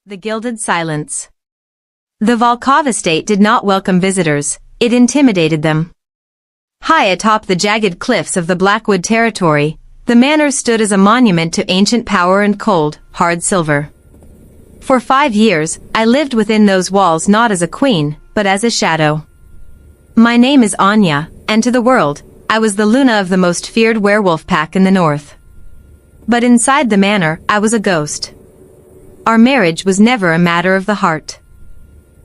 The Gilded Silence. The Volkov estate did not welcome visitors, it intimidated them. High atop the jagged cliffs of the Blackwood territory, the manor stood as a monument to ancient power and cold, hard silver. For 5 years, I lived within those walls not as a queen, but as a shadow. My name is Anya, and to the world, I was the Luna of the most feared werewolf pack in the north. But inside the manor, I was a ghost. Our marriage was never a matter of the heart.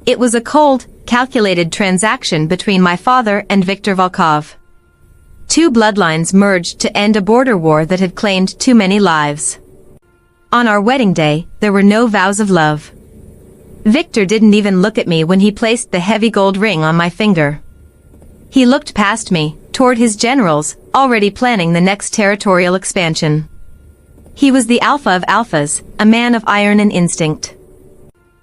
It was a cold, calculated transaction between my father and Viktor Volkov. Two bloodlines merged to end a border war that had claimed too many lives. On our wedding day, there were no vows of love. Viktor didn't even look at me when he placed the heavy gold ring on my finger. He looked past me, toward his generals, already planning the next territorial expansion. He was the alpha of alphas, a man of iron and instinct.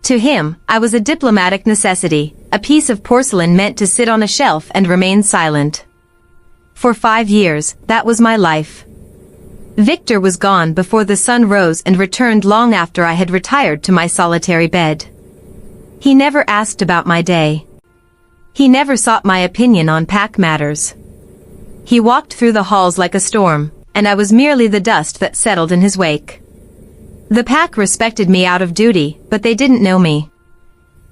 To him, I was a diplomatic necessity, a piece of porcelain meant to sit on a shelf and remain silent. For 5 years, that was my life. Viktor was gone before the sun rose and returned long after I had retired to my solitary bed. He never asked about my day. He never sought my opinion on pack matters. He walked through the halls like a storm, and I was merely the dust that settled in his wake. The pack respected me out of duty, but they didn't know me.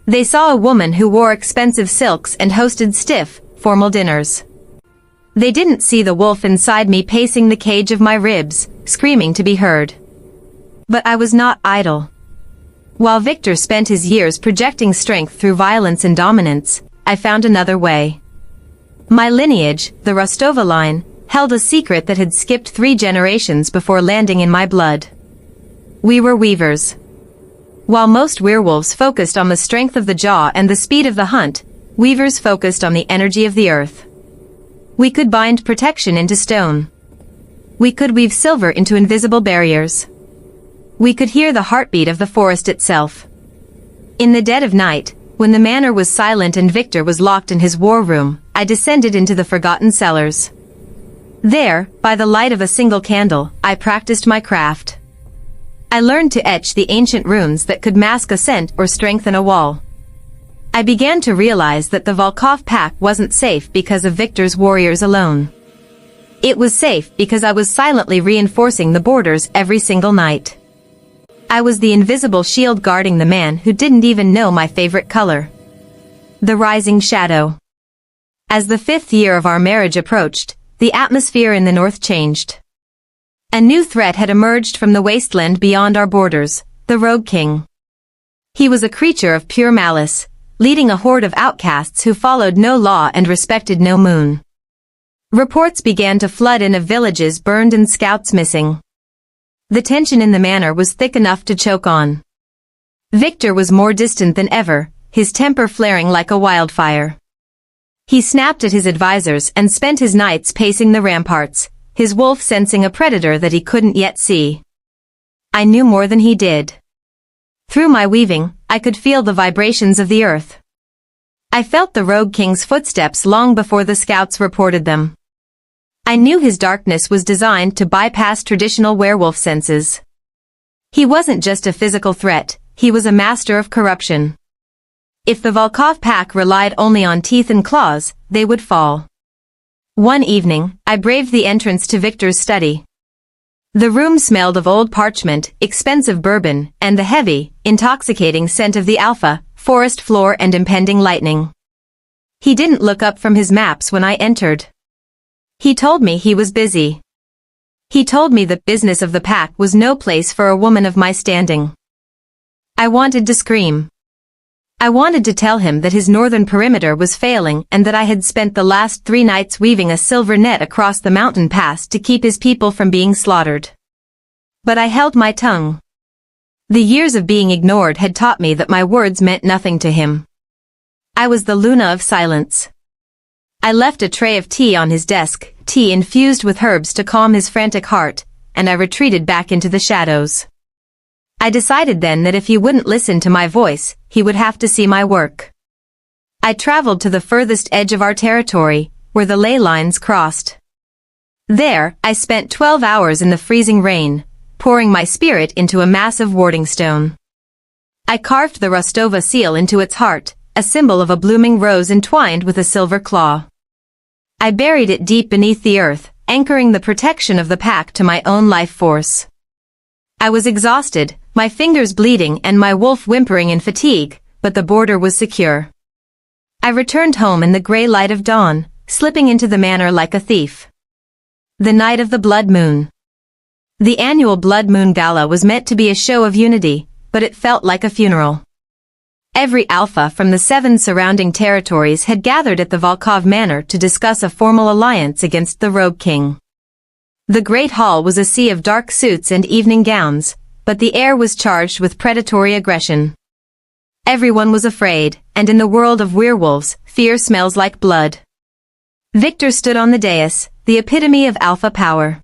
They saw a woman who wore expensive silks and hosted stiff, formal dinners. They didn't see the wolf inside me pacing the cage of my ribs, screaming to be heard. But I was not idle. While Viktor spent his years projecting strength through violence and dominance, I found another way. My lineage, the Rostova line, held a secret that had skipped 3 generations before landing in my blood. We were weavers. While most werewolves focused on the strength of the jaw and the speed of the hunt, weavers focused on the energy of the earth. We could bind protection into stone. We could weave silver into invisible barriers. We could hear the heartbeat of the forest itself. In the dead of night, when the manor was silent and Viktor was locked in his war room, I descended into the forgotten cellars. There, by the light of a single candle, I practiced my craft. I learned to etch the ancient runes that could mask a scent or strengthen a wall. I began to realize that the Volkov pack wasn't safe because of Viktor's warriors alone. It was safe because I was silently reinforcing the borders every single night. I was the invisible shield guarding the man who didn't even know my favorite color. The rising shadow. As the 5th year of our marriage approached, the atmosphere in the north changed. A new threat had emerged from the wasteland beyond our borders, the Rogue King. He was a creature of pure malice, leading a horde of outcasts who followed no law and respected no moon. Reports began to flood in of villages burned and scouts missing. The tension in the manor was thick enough to choke on. Viktor was more distant than ever, his temper flaring like a wildfire. He snapped at his advisors and spent his nights pacing the ramparts, his wolf sensing a predator that he couldn't yet see. I knew more than he did. Through my weaving, I could feel the vibrations of the earth. I felt the Rogue King's footsteps long before the scouts reported them. I knew his darkness was designed to bypass traditional werewolf senses. He wasn't just a physical threat, he was a master of corruption. If the Volkov pack relied only on teeth and claws, they would fall. One evening, I braved the entrance to Viktor's study. The room smelled of old parchment, expensive bourbon, and the heavy, intoxicating scent of the alpha, forest floor and impending lightning. He didn't look up from his maps when I entered. He told me he was busy. He told me the business of the pack was no place for a woman of my standing. I wanted to scream. I wanted to tell him that his northern perimeter was failing and that I had spent the last 3 nights weaving a silver net across the mountain pass to keep his people from being slaughtered. But I held my tongue. The years of being ignored had taught me that my words meant nothing to him. I was the Luna of silence. I left a tray of tea on his desk, tea infused with herbs to calm his frantic heart, and I retreated back into the shadows. I decided then that if he wouldn't listen to my voice, he would have to see my work. I traveled to the furthest edge of our territory, where the ley lines crossed. There, I spent 12 hours in the freezing rain, pouring my spirit into a massive warding stone. I carved the Rostova seal into its heart, a symbol of a blooming rose entwined with a silver claw. I buried it deep beneath the earth, anchoring the protection of the pack to my own life force. I was exhausted, my fingers bleeding and my wolf whimpering in fatigue, but the border was secure. I returned home in the gray light of dawn, slipping into the manor like a thief. The night of the blood moon. The annual blood moon gala was meant to be a show of unity, but it felt like a funeral. Every alpha from the 7 surrounding territories had gathered at the Volkov manor to discuss a formal alliance against the rogue king. The great hall was a sea of dark suits and evening gowns, but the air was charged with predatory aggression. Everyone was afraid, and in the world of werewolves, fear smells like blood. Victor stood on the dais, the epitome of alpha power.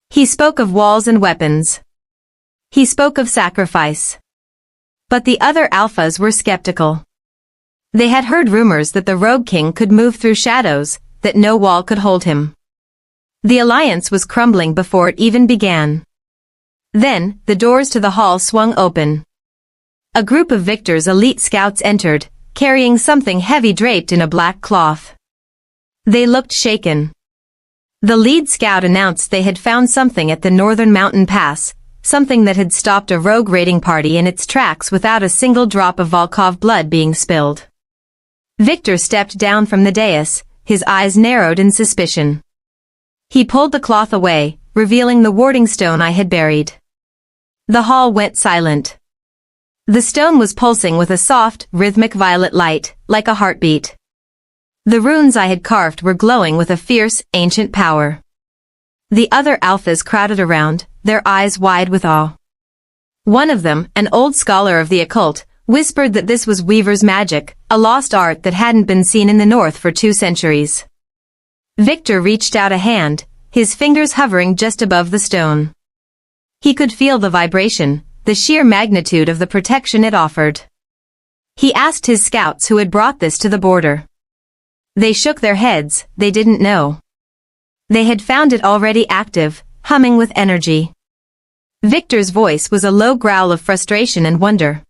He spoke of walls and weapons. He spoke of sacrifice. But the other alphas were skeptical. They had heard rumors that the rogue king could move through shadows, that no wall could hold him. The alliance was crumbling before it even began. Then, the doors to the hall swung open. A group of Victor's elite scouts entered, carrying something heavy draped in a black cloth. They looked shaken. The lead scout announced they had found something at the northern mountain pass, something that had stopped a rogue raiding party in its tracks without a single drop of Volkov blood being spilled. Victor stepped down from the dais, his eyes narrowed in suspicion. He pulled the cloth away, revealing the warding stone I had buried. The hall went silent. The stone was pulsing with a soft, rhythmic violet light, like a heartbeat. The runes I had carved were glowing with a fierce, ancient power. The other alphas crowded around, their eyes wide with awe. One of them, an old scholar of the occult, whispered that this was Weaver's magic, a lost art that hadn't been seen in the north for 2 centuries. Victor reached out a hand, his fingers hovering just above the stone. He could feel the vibration, the sheer magnitude of the protection it offered. He asked his scouts who had brought this to the border. They shook their heads, they didn't know. They had found it already active, humming with energy. Victor's voice was a low growl of frustration and wonder.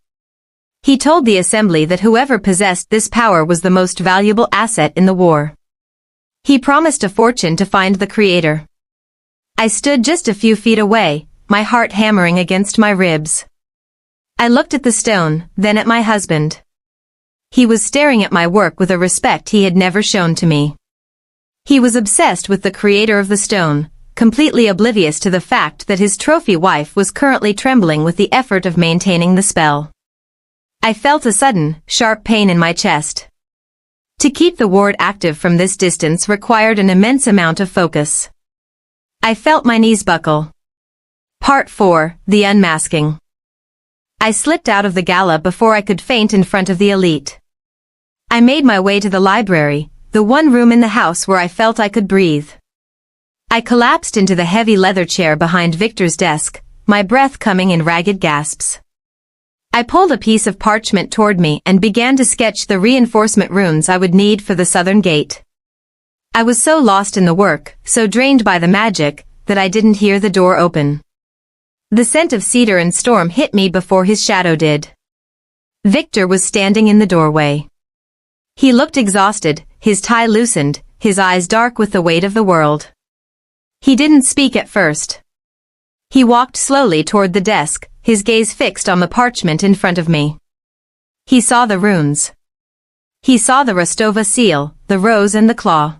He told the assembly that whoever possessed this power was the most valuable asset in the war. He promised a fortune to find the creator. I stood just a few feet away, my heart hammering against my ribs. I looked at the stone, then at my husband. He was staring at my work with a respect he had never shown to me. He was obsessed with the creator of the stone, completely oblivious to the fact that his trophy wife was currently trembling with the effort of maintaining the spell. I felt a sudden, sharp pain in my chest. To keep the ward active from this distance required an immense amount of focus. I felt my knees buckle. Part 4, The Unmasking. I slipped out of the gala before I could faint in front of the elite. I made my way to the library, the one room in the house where I felt I could breathe. I collapsed into the heavy leather chair behind Victor's desk, my breath coming in ragged gasps. I pulled a piece of parchment toward me and began to sketch the reinforcement runes I would need for the southern gate. I was so lost in the work, so drained by the magic, that I didn't hear the door open. The scent of cedar and storm hit me before his shadow did. Victor was standing in the doorway. He looked exhausted, his tie loosened, his eyes dark with the weight of the world. He didn't speak at first. He walked slowly toward the desk, his gaze fixed on the parchment in front of me. He saw the runes. He saw the Rostova seal, the rose and the claw.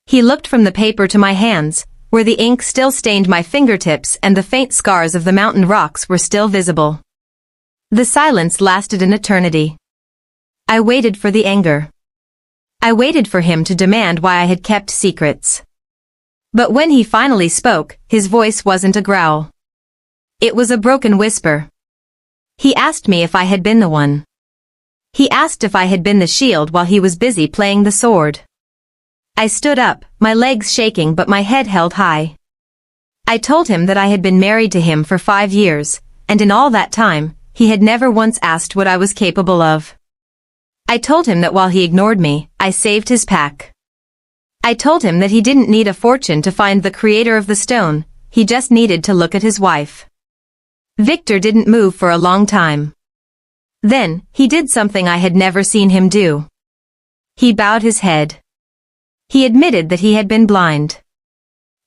He looked from the paper to my hands, where the ink still stained my fingertips and the faint scars of the mountain rocks were still visible. The silence lasted an eternity. I waited for the anger. I waited for him to demand why I had kept secrets. But when he finally spoke, his voice wasn't a growl. It was a broken whisper. He asked me if I had been the one. He asked if I had been the shield while he was busy playing the sword. I stood up, my legs shaking but my head held high. I told him that I had been married to him for 5 years, and in all that time, he had never once asked what I was capable of. I told him that while he ignored me, I saved his pack. I told him that he didn't need a fortune to find the creator of the stone, he just needed to look at his wife. Victor didn't move for a long time. Then, he did something I had never seen him do. He bowed his head. He admitted that he had been blind.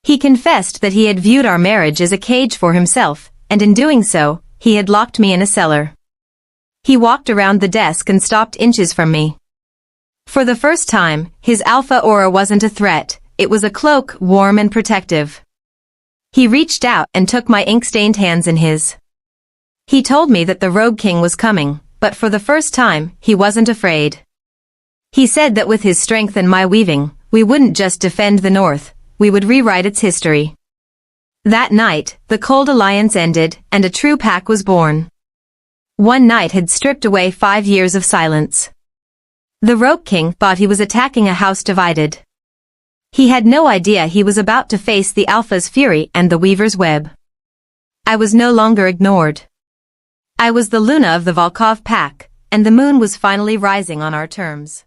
He confessed that he had viewed our marriage as a cage for himself, and in doing so, he had locked me in a cellar. He walked around the desk and stopped inches from me. For the first time, his alpha aura wasn't a threat, it was a cloak, warm and protective. He reached out and took my ink-stained hands in his. He told me that the Rogue King was coming, but for the first time, he wasn't afraid. He said that with his strength and my weaving, we wouldn't just defend the North, we would rewrite its history. That night, the Cold Alliance ended, and a true pack was born. One night had stripped away 5 years of silence. The Rogue King thought he was attacking a house divided. He had no idea he was about to face the Alpha's fury and the Weaver's web. I was no longer ignored. I was the Luna of the Volkov pack, and the moon was finally rising on our terms.